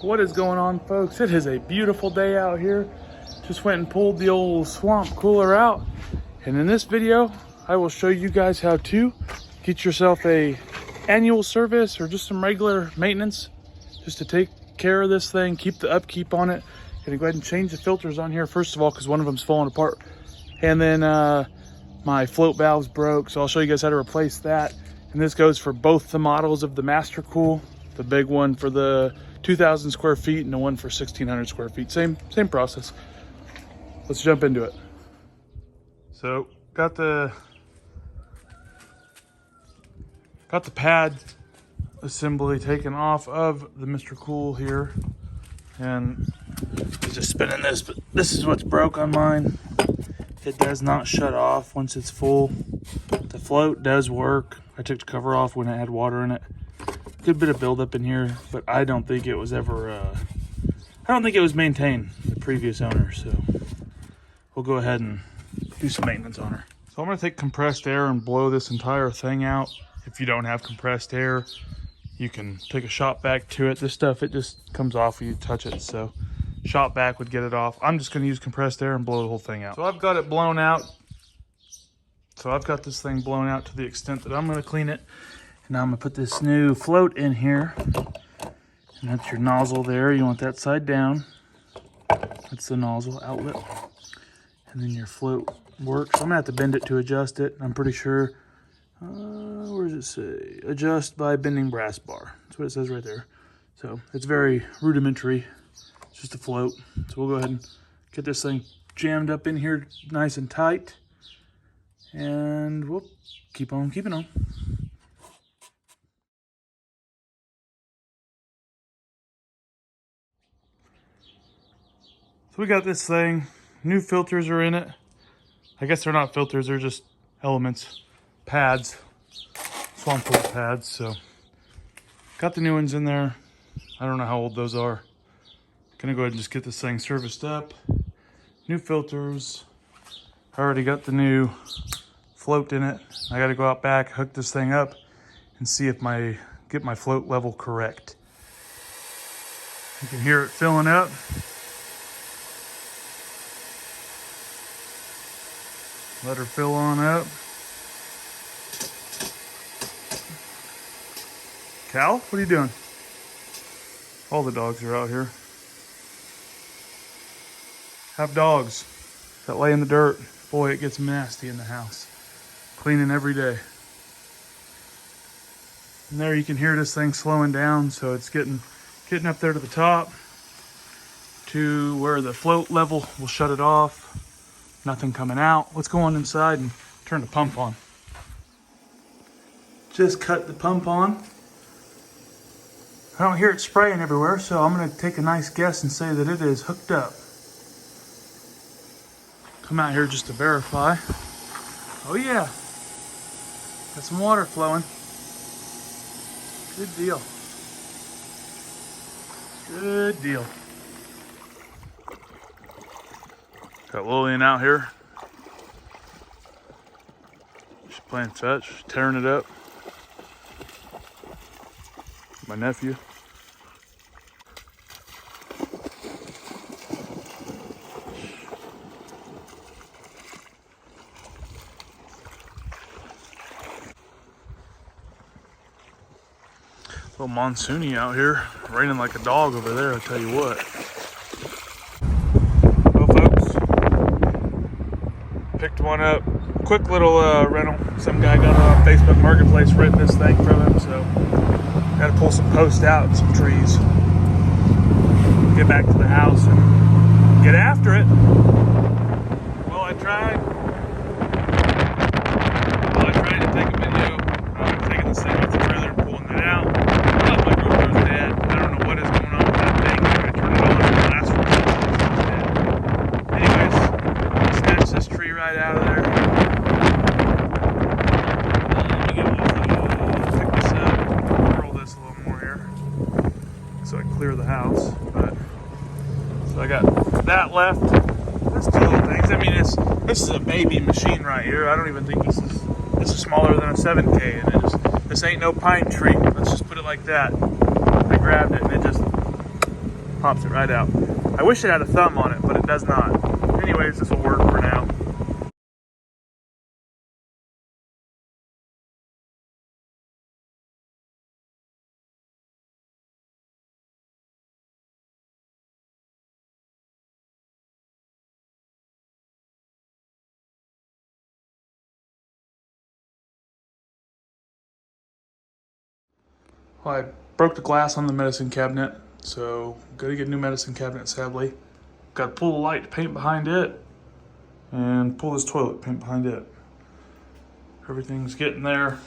What is going on, folks? It is a beautiful day out here. Just went and pulled the old swamp cooler out, and in this video I will show you guys how to get yourself a annual service or just some regular maintenance just to take care of this thing, keep the upkeep on it. Gonna go ahead and change the filters on here first of all because one of them's falling apart, and then my float valves broke, so I'll show you guys how to replace that. And this goes for both the models of the MasterCool, the big one for the 2,000 square feet and the one for 1,600 square feet. Same process. Let's jump into it. So got the pad assembly taken off of the MasterCool here, and I'm just spinning this, but this is what's broke on mine. It does not shut off once it's full. The float does work. I took the cover off when it had water in it. Good bit of buildup in here, but I don't think it was ever, I don't think it was maintained the previous owner, so we'll go ahead and do some maintenance on her. So I'm gonna take compressed air and blow this entire thing out. If you don't have compressed air, you can take a shop vac to it. This stuff, it just comes off when you touch it, so shop vac would get it off. I'm just gonna use compressed air and blow the whole thing out. So I've got it blown out. So I've got this thing blown out to the extent that I'm gonna clean it. And now I'm gonna put this new float in here. And that's your nozzle there. You want that side down. That's the nozzle outlet. And then your float works. I'm gonna have to bend it to adjust it. I'm pretty sure, where does it say? Adjust by bending brass bar. That's what it says right there. So it's very rudimentary. It's just a float. So we'll go ahead and get this thing jammed up in here nice and tight. And we'll keep on keeping on. So we got this thing, new filters are in it. I guess they're not filters, they're just elements, pads, swamp pool pads. So got the new ones in there. I don't know how old those are. Gonna go ahead and just get this thing serviced up. New filters. I already got the new float in it. I gotta go out back, hook this thing up and see if get my float level correct. You can hear it filling up. Let her fill on up. Cal, what are you doing? All the dogs are out here. Have dogs that lay in the dirt. Boy, it gets nasty in the house. Cleaning every day. And there you can hear this thing slowing down, so it's getting up there to the top to where the float level will shut it off. Nothing coming out. Let's go on inside and turn the pump on. Just cut the pump on. I don't hear it spraying everywhere, so I'm gonna take a nice guess and say that it is hooked up. Come out here just to verify. Oh yeah, got some water flowing. Good deal. Good deal. Got Lillian out here. She's playing fetch, tearing it up. My nephew. Little monsoony out here, raining like a dog over there, I tell you what. Well, folks, picked one up. Quick little rental. Some guy got it on Facebook Marketplace, renting this thing from him, so got to pull some posts out and some trees. Get back to the house and get after it. Well, I tried to take a video. I'm taking this thing off the trailer and pulling it out. I thought my GoPro's dead. I don't know what is going on with that thing. I turned it on and the last one was dead. Anyways, I'm gonna snatch this tree right out of there. Let me get pick this up, curl this a little more here so I can clear the house. But so I got that left. There's two little things. I mean, this is a baby machine right here. I don't even think this is smaller than a 7K, and this ain't no pine tree. Let's just put it like that. I grabbed it and it just pops it right out. I wish it had a thumb on it, but it does not. Anyways, this will work for now. Well, I broke the glass on the medicine cabinet, so gotta get a new medicine cabinet, sadly. Gotta pull the light to paint behind it, and pull this toilet, paint behind it. Everything's getting there.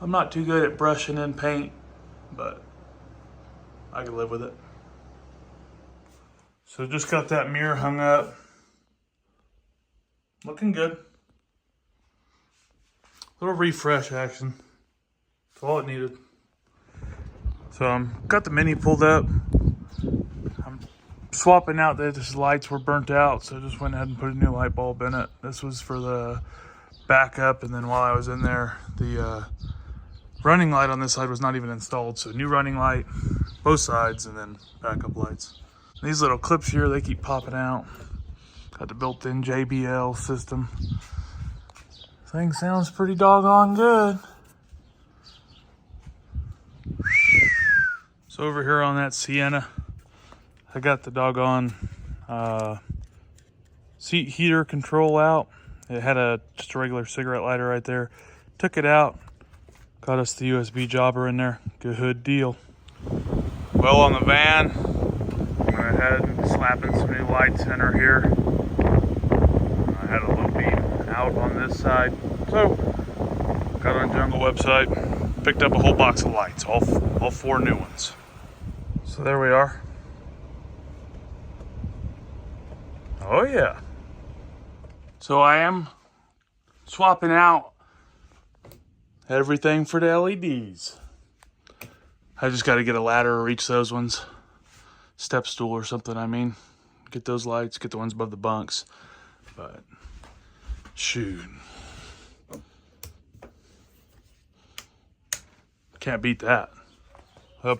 I'm not too good at brushing in paint, but I can live with it. So just got that mirror hung up. Looking good. Little refresh action. That's all it needed. So got the Mini pulled up. I'm swapping out these lights were burnt out, so just went ahead and put a new light bulb in it. This was for the backup, and then while I was in there, the running light on this side was not even installed. So new running light, both sides, and then backup lights. These little clips here, they keep popping out. Got the built-in JBL system. Thing sounds pretty doggone good. So over here on that Sienna, I got the doggone seat heater control out. It had just a regular cigarette lighter right there. Took it out. Got us the USB jobber in there. Good deal. Well, on the van, went ahead and slapping some new lights in her here. I had a low beam out on this side. So, got on Jungle website, picked up a whole box of lights, all 4 new ones. So there we are. Oh yeah. So I am swapping out everything for the LEDs. I just got to get a ladder to reach those ones. Step stool or something, I mean. Get those lights, get the ones above the bunks. But, shoot. Can't beat that.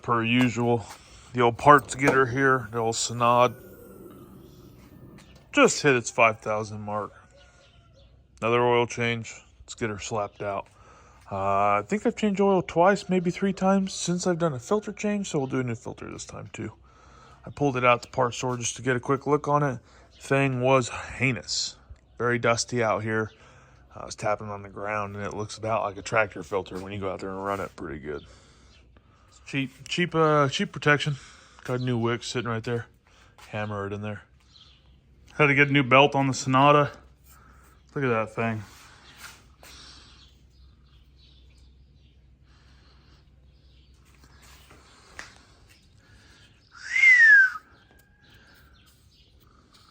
Per usual, the old parts getter here, the old Synod, just hit its 5,000 mark. Another oil change. Let's get her slapped out. I think I've changed oil twice, maybe 3 times since I've done a filter change, so we'll do a new filter this time too. I pulled it out the parts store just to get a quick look on it. Thing was heinous. Very dusty out here. I was tapping on the ground and it looks about like a tractor filter when you go out there and run it pretty good. Cheap protection. Got a new wick sitting right there. Hammer it in there. Had to get a new belt on the Sonata. Look at that thing.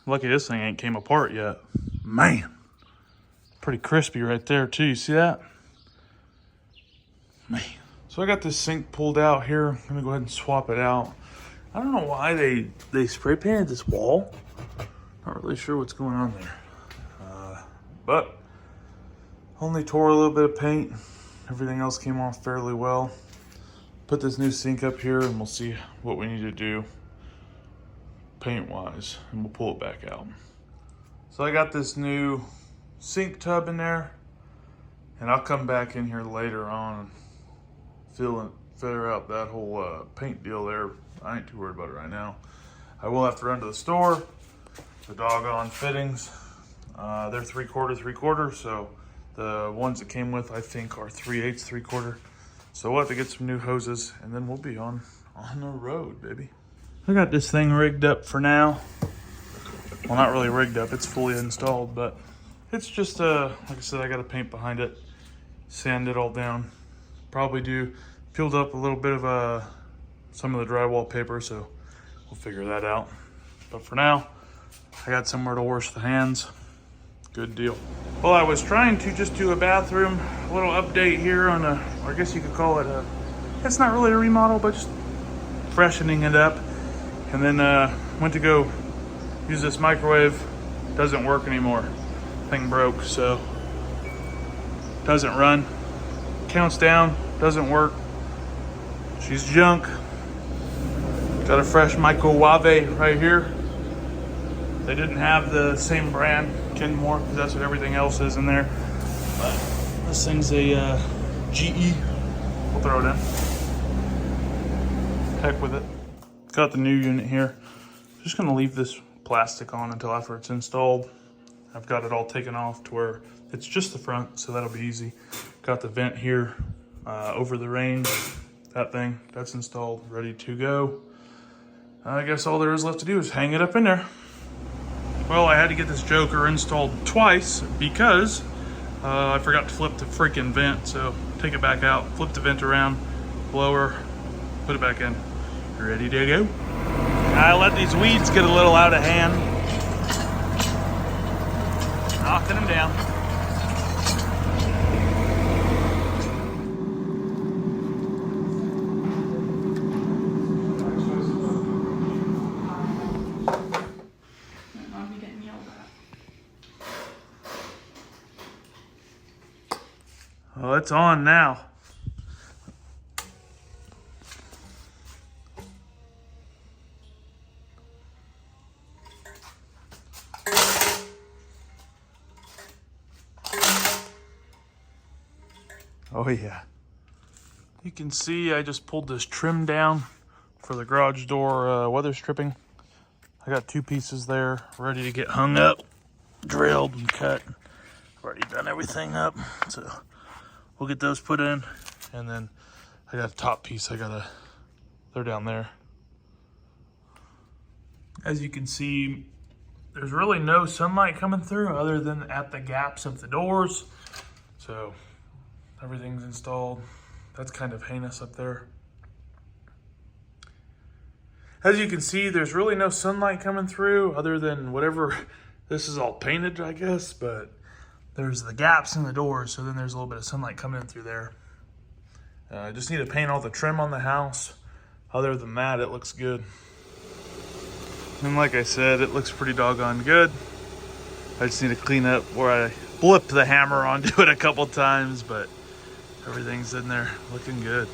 Lucky this thing ain't came apart yet. Man. Pretty crispy right there too. You see that? Man. So I got this sink pulled out here. I'm gonna go ahead and swap it out. I don't know why they spray painted this wall. Not really sure what's going on there. But only tore a little bit of paint. Everything else came off fairly well. Put this new sink up here and we'll see what we need to do paint wise, and we'll pull it back out. So I got this new sink tub in there, and I'll come back in here later on and figure out that whole paint deal there. I ain't too worried about it right now. I will have to run to the store. The doggone fittings, they're 3/4, so the ones that came with I think are 3/8, 3/4. So we'll have to get some new hoses and then we'll be on the road, baby. I got this thing rigged up for now. Well, not really rigged up, it's fully installed, but it's just, like I said, I got to paint behind it, sand it all down. Probably peeled up a little bit of some of the drywall paper, so we'll figure that out. But for now, I got somewhere to wash the hands. Good deal. Well, I was trying to just do a bathroom, a little update here on I guess you could call it it's not really a remodel, but just freshening it up. And then went to go use this microwave. Doesn't work anymore. Thing broke, so doesn't run. Counts down, doesn't work. She's junk. Got a fresh microwave right here. They didn't have the same brand Kenmore because that's what everything else is in there. But this thing's a GE. We'll throw it in. Heck with it. Got the new unit here. Just gonna leave this plastic on until after it's installed. I've got it all taken off to where it's just the front, so that'll be easy. Got the vent here over the range. That thing, that's installed, ready to go. I guess all there is left to do is hang it up in there. Well, I had to get this joker installed twice because I forgot to flip the freaking vent. So take it back out, flip the vent around, blower, put it back in. Ready to go. I let these weeds get a little out of hand. Knocking them down. I'll be getting yelled at. Well, it's on now. Oh yeah. You can see I just pulled this trim down for the garage door weather stripping. I got 2 pieces there ready to get hung up, drilled and cut. I've already done everything up, so we'll get those put in. And then I got a top piece they're down there. As you can see, there's really no sunlight coming through other than at the gaps of the doors. So everything's installed. That's kind of heinous up there. As you can see, there's really no sunlight coming through other than whatever, this is all painted, I guess, but there's the gaps in the doors, so then there's a little bit of sunlight coming in through there. I just need to paint all the trim on the house. Other than that, it looks good. And like I said, it looks pretty doggone good. I just need to clean up where I blipped the hammer onto it a couple times, but everything's in there looking good.